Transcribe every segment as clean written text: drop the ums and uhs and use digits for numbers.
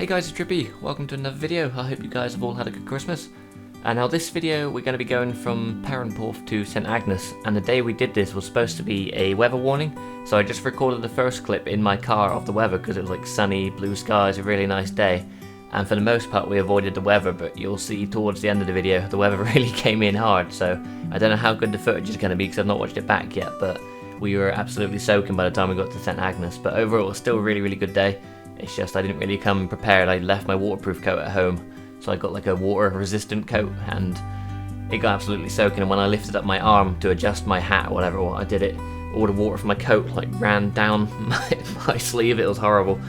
Hey guys, it's Trippy. Welcome to another video. I hope you guys have all had a good Christmas. And now this video we're going to be going from Perranporth to St Agnes, and the day we did this was supposed to be a weather warning, so I just recorded the first clip in my car of the weather because it was like sunny, blue skies, a really nice day. And for the most part we avoided the weather, but you'll see towards the end of the video the weather really came in hard, so I don't know how good the footage is going to be because I've not watched it back yet, but we were absolutely soaking by the time we got to St Agnes. But overall it was still a really good day. It's just I didn't really come prepared. I left my waterproof coat at home, so I got like a water resistant coat and it got absolutely soaking, and when I lifted up my arm to adjust my hat or whatever I did it, all the water from my coat like ran down my sleeve. It was horrible.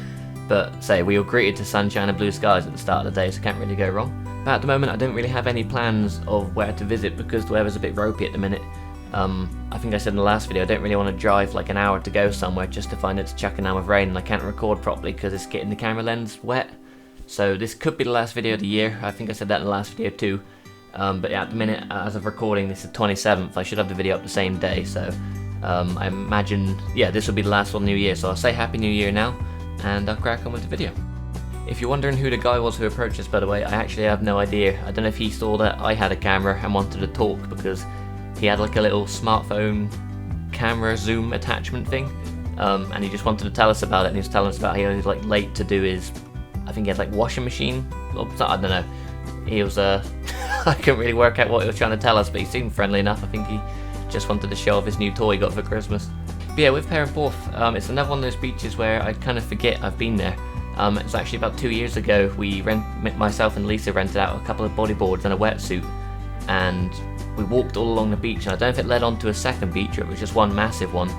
But say, we were greeted to sunshine and blue skies at the start of the day, so can't really go wrong. But at the moment I don't really have any plans of where to visit because the weather's a bit ropey at the minute. I think I said in the last video I don't really want to drive like an hour to go somewhere just to find it's chucking down with rain and I can't record properly because it's getting the camera lens wet. So this could be the last video of the year. I think I said that in the last video too. But yeah, at the minute, as of recording, this is the 27th. I should have the video up the same day, so I imagine, yeah, this will be the last one New Year. So I'll say Happy New Year now, and I'll crack on with the video. If you're wondering who the guy was who approached us, by the way, I actually have no idea. I don't know if he saw that I had a camera and wanted to talk because he had like a little smartphone camera zoom attachment thing, and he just wanted to tell us about it, and he was telling us about how he was like late to do his, I think he had like washing machine, or I don't know. He was I couldn't really work out what he was trying to tell us, but he seemed friendly enough. I think he just wanted to show off his new toy he got for Christmas. But yeah, with Perranporth, it's another one of those beaches where I kind of forget I've been there. It's actually about 2 years ago myself and Lisa rented out a couple of bodyboards and a wetsuit, and we walked all along the beach, and I don't know if it led on to a second beach or it was just one massive one,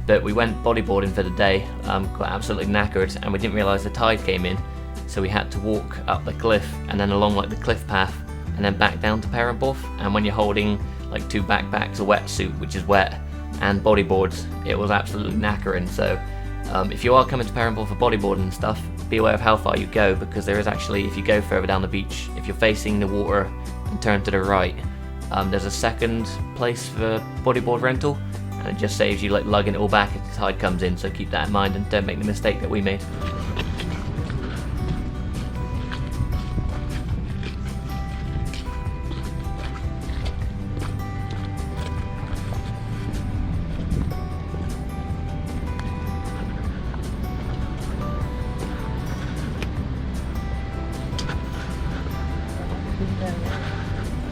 but we went bodyboarding for the day, got absolutely knackered, and we didn't realise the tide came in, so we had to walk up the cliff and then along like the cliff path and then back down to Perranporth. And when you're holding like two backpacks, a wetsuit which is wet, and bodyboards, it was absolutely knackering. So if you are coming to Perranporth for bodyboarding and stuff, be aware of how far you go, because there is actually, if you go further down the beach, if you're facing the water and turn to the right, there's a second place for bodyboard rental, and it just saves you like lugging it all back if the tide comes in, so keep that in mind and don't make the mistake that we made.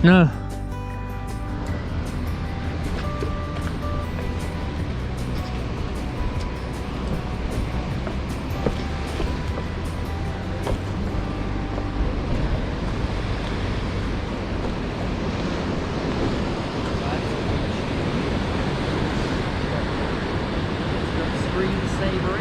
No. Screensaver.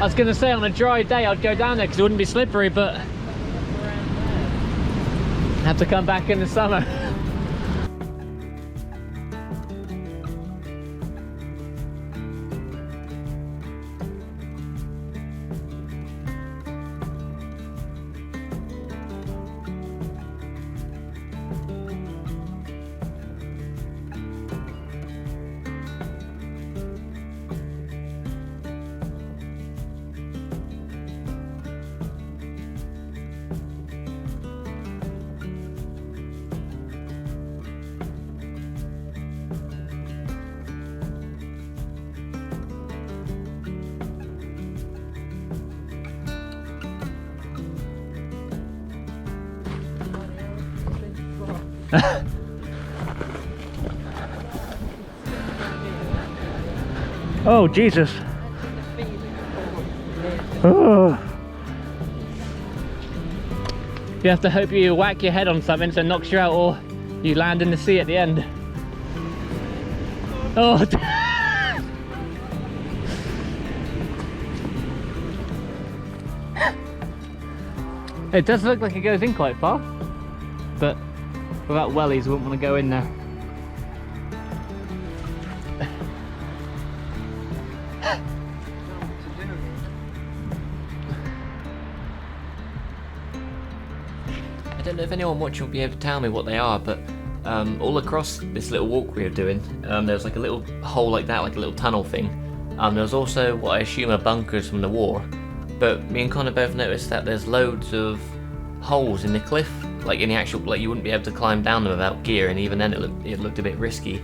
I was going to say on a dry day I'd go down there because it wouldn't be slippery, but have to come back in the summer. Oh, Jesus. Oh. You have to hope you whack your head on something so it knocks you out, or you land in the sea at the end. Oh. It does look like it goes in quite far, but without wellies, I wouldn't want to go in there. I don't know if anyone watching will be able to tell me what they are, but all across this little walk we were doing, there's like a little hole like that, like a little tunnel thing. There was also what I assume are bunkers from the war, but me and Connor both noticed that there's loads of holes in the cliff, like in the actual, like you wouldn't be able to climb down them without gear, and even then it looked a bit risky.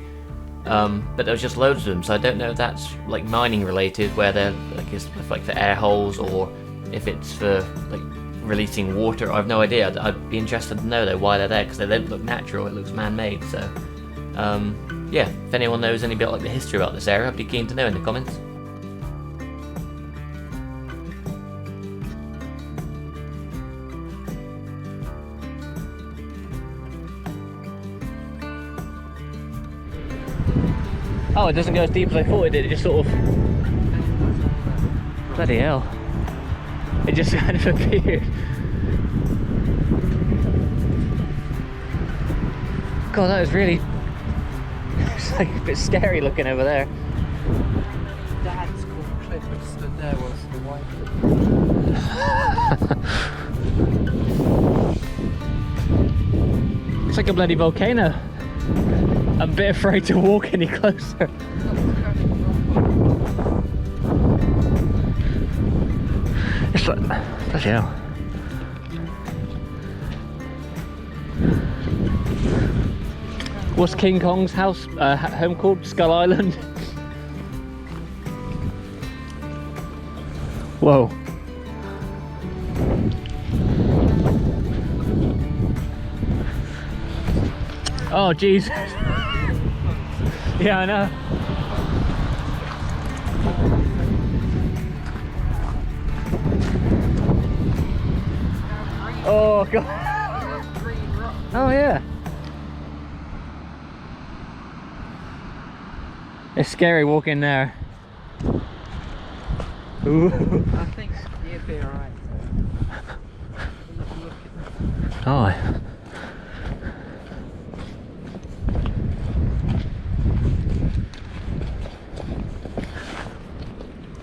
But there was just loads of them, so I don't know if that's like mining related, where they're like, it's like for air holes, or if it's for like releasing water. I have no idea. I'd be interested to know though why they're there, because they don't look natural, it looks man-made. So yeah, if anyone knows any bit like the history about this area, I'd be keen to know in the comments. Oh, it doesn't go as deep as I thought it did, it just sort of... Bloody hell. It just kind of appeared. God, that was really... It's like a bit scary looking over there. Dad's called cliff and stood there whilst the wife. It's like a bloody volcano. I'm a bit afraid to walk any closer. It's like, bloody hell. What's King Kong's house, home called? Skull Island? Whoa. Oh, Jesus. Yeah, I know. Oh, God. Oh, yeah. It's scary walking there. Ooh. I think you'd be alright. Oh.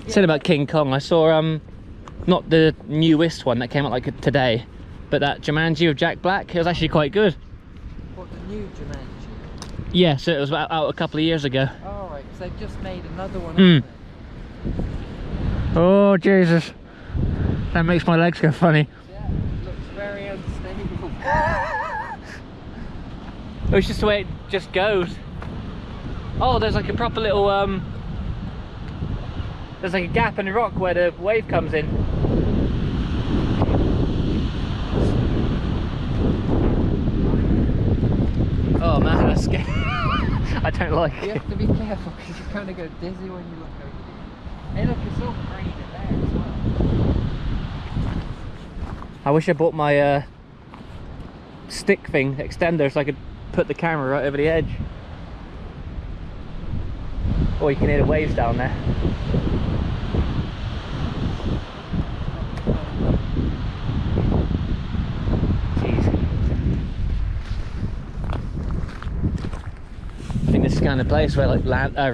Said about King Kong, I saw not the newest one that came out like today, but that Jumanji with Jack Black. It was actually quite good. What, the new Jumanji? Yeah, so it was out a couple of years ago. Oh, right, because they've just made another one. Haven't they? Oh, Jesus. That makes my legs go funny. Yeah, it looks very unstable. It's just the way it just goes. Oh, there's like a proper little there's like a gap in the rock where the wave comes in. Oh man, that's scary. I don't like it. You have to be careful because you kind of go dizzy when you look over. Hey look, it's all green in there as well. I wish I bought my stick thing, extender, so I could put the camera right over the edge. Or you can hear the waves down there. Jeez. I think this is kind of place where like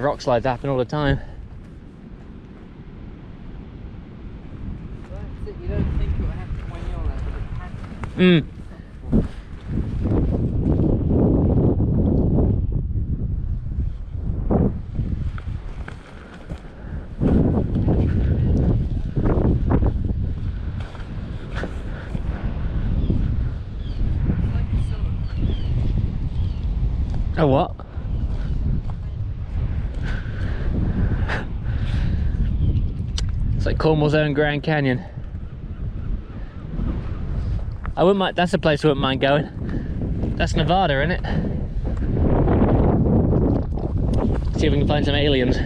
rock slides happen all the time. Well, that's it. You don't think it will happen when you're there, but it can. Oh, what? It's like Cornwall's own Grand Canyon. I wouldn't mind, that's a place I wouldn't mind going. That's Nevada, isn't it? See if we can find some aliens.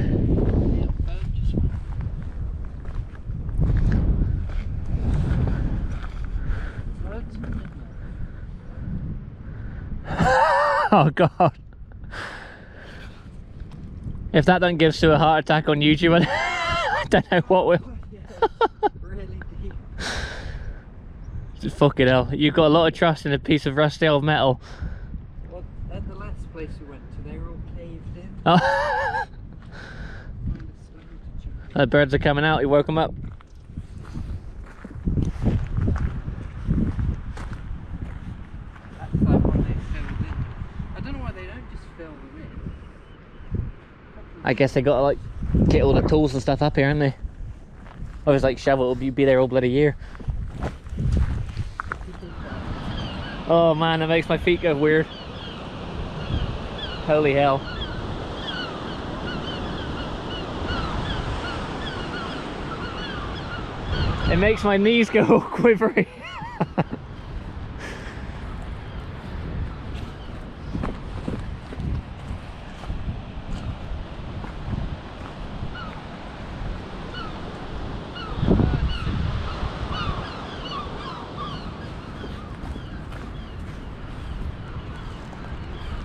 Oh god. If that don't give Sue a heart attack on YouTube, I don't know what will. Really deep. Just fucking hell. You've got a lot of trust in a piece of rusty old metal. Well, at the last place we went to, they were all caved in. Oh. The birds are coming out, you woke them up. That's like what they filled in. I don't know why they don't just fill them in. I guess they gotta like get all the tools and stuff up here, haven't they? I was like, shovel will be there all bloody year. Oh man, that makes my feet go weird. Holy hell. It makes my knees go all quivery.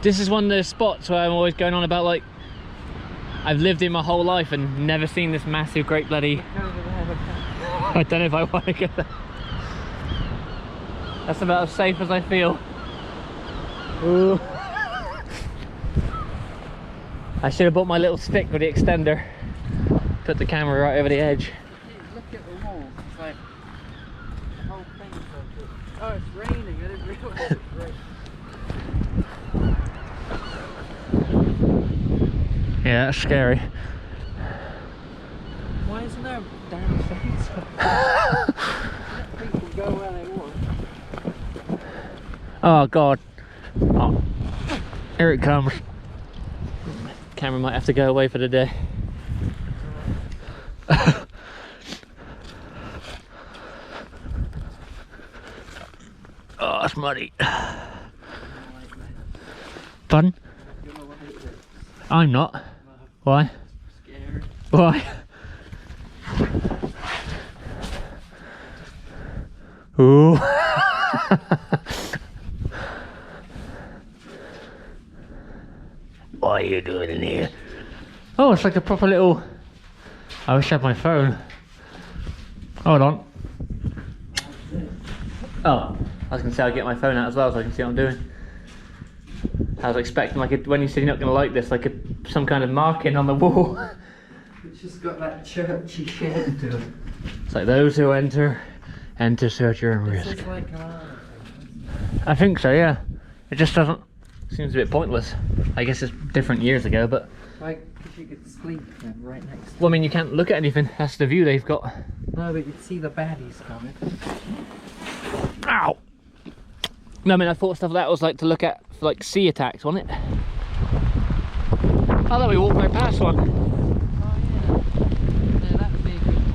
This is one of those spots where I'm always going on about, like, I've lived in my whole life and never seen this massive, great bloody... I don't know if I want to go there. That's about as safe as I feel. Ooh. I should have bought my little stick with the extender. Put the camera right over the edge. Look at the walls. It's like the whole thing's like this. Oh, it's raining. I didn't realise it was raining. Yeah, that's scary. Why isn't there a damn fence? Let people go where they want. Oh god. Oh. Here it comes. Camera might have to go away for the day. Oh, it's muddy. Fun? I'm not. Why? Scared. Why? Ooh. What are you doing in here? Oh, it's like a proper little... I wish I had my phone. Hold on. Oh, I was going to say I'll get my phone out as well so I can see what I'm doing. I was expecting, like, when you said you're not going to like this, like some kind of marking on the wall. It's just got that churchy shit to it. It's like, those who enter search your own risk. This is like an island. I think so, yeah. It just doesn't... Seems a bit pointless. I guess it's different years ago, but... Like, because you could sleep then right next to Well, I mean, you can't look at anything. That's the view they've got. No, but you'd see the baddies coming. Ow! No, I mean, I thought stuff like that was like to look at for like sea attacks, wasn't it? I thought we walked right past one. Oh, yeah. Yeah, that would be a good one.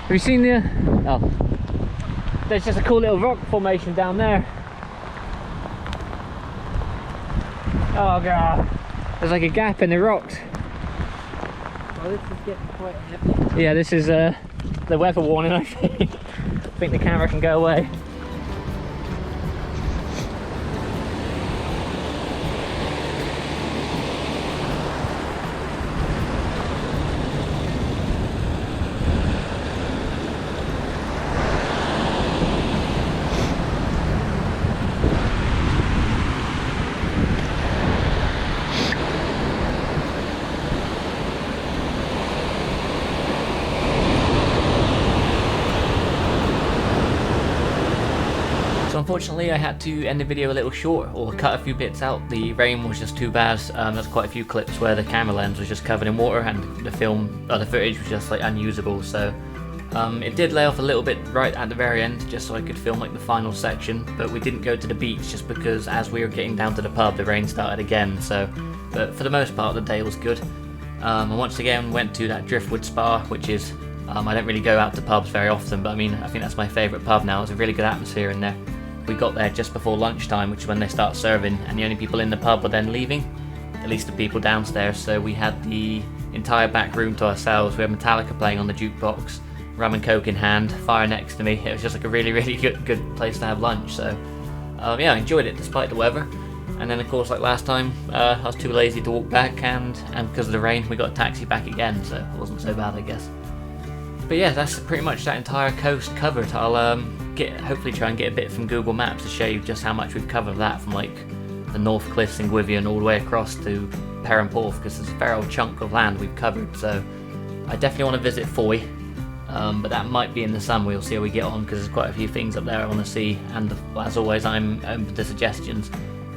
Have you seen the... Oh. There's just a cool little rock formation down there. Oh god. There's like a gap in the rocks. Well, this is getting quite heavy. Yeah, this is the weather warning, I think. I think the camera can go away. So unfortunately I had to end the video a little short, or cut a few bits out. The rain was just too bad. There's quite a few clips where the camera lens was just covered in water and the footage was just like unusable, so it did lay off a little bit right at the very end just so I could film like the final section, but we didn't go to the beach just because as we were getting down to the pub the rain started again, so but for the most part the day was good. I once again went to that Driftwood Spa, which is I don't really go out to pubs very often, but I mean, I think that's my favourite pub now. It's a really good atmosphere in there. We got there just before lunchtime, which is when they start serving, and the only people in the pub were then leaving, at least the people downstairs, so we had the entire back room to ourselves. We had Metallica playing on the jukebox, rum and coke in hand, fire next to me. It was just like a really, really good place to have lunch, so yeah, I enjoyed it despite the weather. And then of course, like last time, I was too lazy to walk back, and because of the rain we got a taxi back again, so it wasn't so bad, I guess. But yeah, that's pretty much that entire coast covered. I'll hopefully try and get a bit from Google Maps to show you just how much we've covered of that, from like the North Cliffs in Gwyvion all the way across to Perranporth, because there's a fair old chunk of land we've covered. So I definitely want to visit Foy, but that might be in the summer. We'll see how we get on, because there's quite a few things up there I want to see, and as always I'm open to suggestions.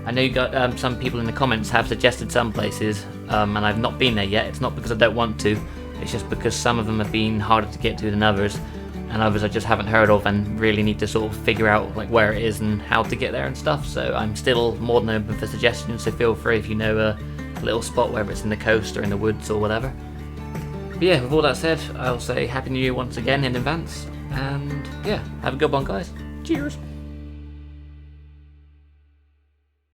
I know you got some people in the comments have suggested some places, and I've not been there yet. It's not because I don't want to, it's just because some of them have been harder to get to than others, and others I just haven't heard of and really need to sort of figure out like where it is and how to get there and stuff. So I'm still more than open for suggestions, so feel free if you know a little spot, whether it's in the coast or in the woods or whatever. But yeah, with all that said, I'll say Happy New Year once again in advance, and yeah, have a good one guys. Cheers!